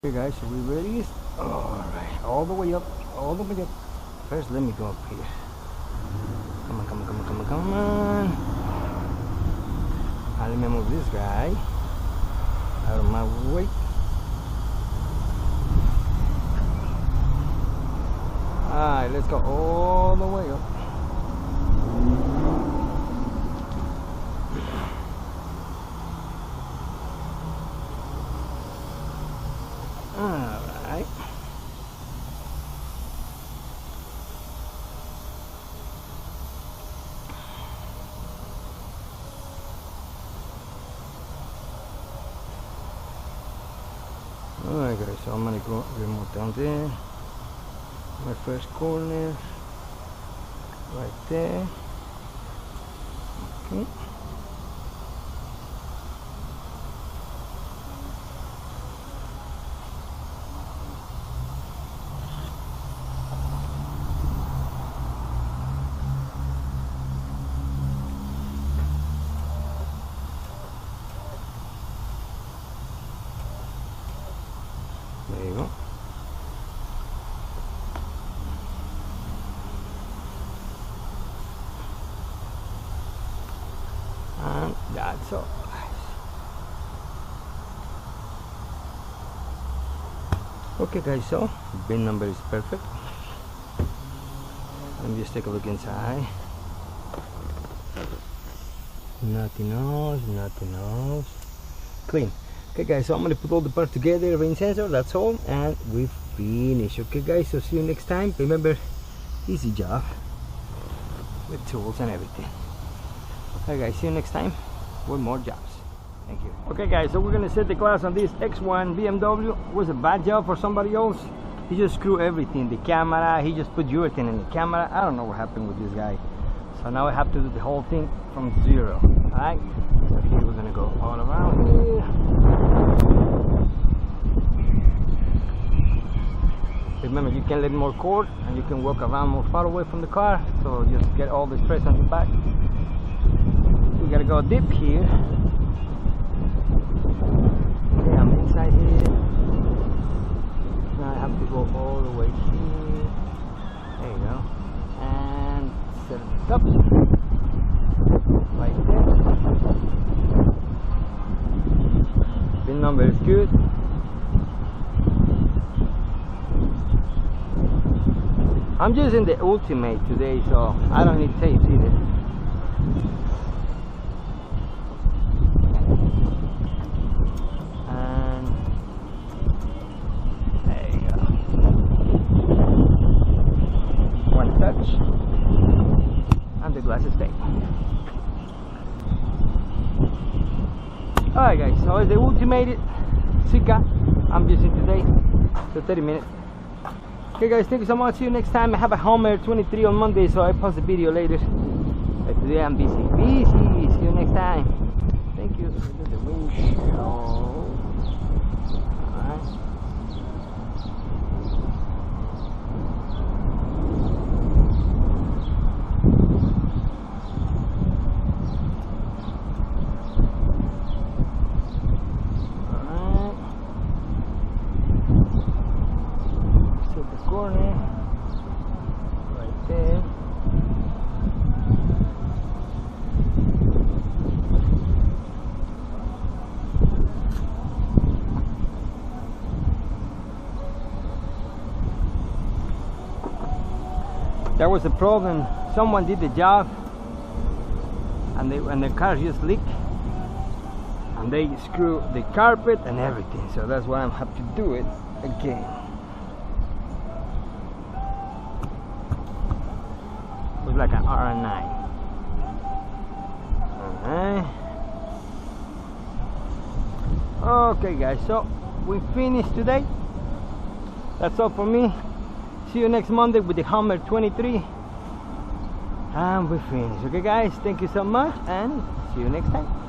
Okay guys, are we ready? Alright, all the way up, all the way up. First let me go up here. Come on, come on, come on, come on, come on. Now let me move this guy out of my way. Alright, let's go all the way up. Alright. Alright guys, so I'm gonna go remove down there. My first corner. Right there. Okay. There you go. And that's all. Okay guys, so bin number is perfect. Let me just take a look inside. Nothing else, nothing else. Clean. Okay guys, so I'm going to put all the parts together, rain sensor, that's all, and we finish. Okay guys, so see you next time. Remember, easy job with tools and everything. Okay guys, see you next time with more jobs. Thank you. Okay guys, so we're going to set the glass on this X1 BMW. It was a bad job for somebody else. He just screwed everything, the camera, he just put urethane in the camera. I don't know what happened with this guy. So now I have to do the whole thing from zero. Alright, so here we're going to go all around here. Remember, you can let more cord and you can walk around more far away from the car, so just get all the stress on the back. We gotta go deep here. Okay, I'm inside here. Now I have to go all the way here. There you go. And set it up right there. Pin number is good. I'm using the Ultimate today, so I don't need tapes either. And there you go. One touch, and the glass is staying. Alright guys, so it's the Ultimate Sika I'm using today, so 30 minutes. Okay guys, thank you so much. See you next time. I have a Hummer 23 on Monday, so I post a video later. But today I'm busy. See you next time. Thank you. The windshield. Alright. Corner right there. That was the problem. Someone did the job and the car just leaked and they screw the carpet and everything, so that's why I have to do it again. Like an R9. Okay guys, so we finished today. That's all for me. See you next Monday with the Hummer 23 and we finished. Okay guys, thank you so much and see you next time.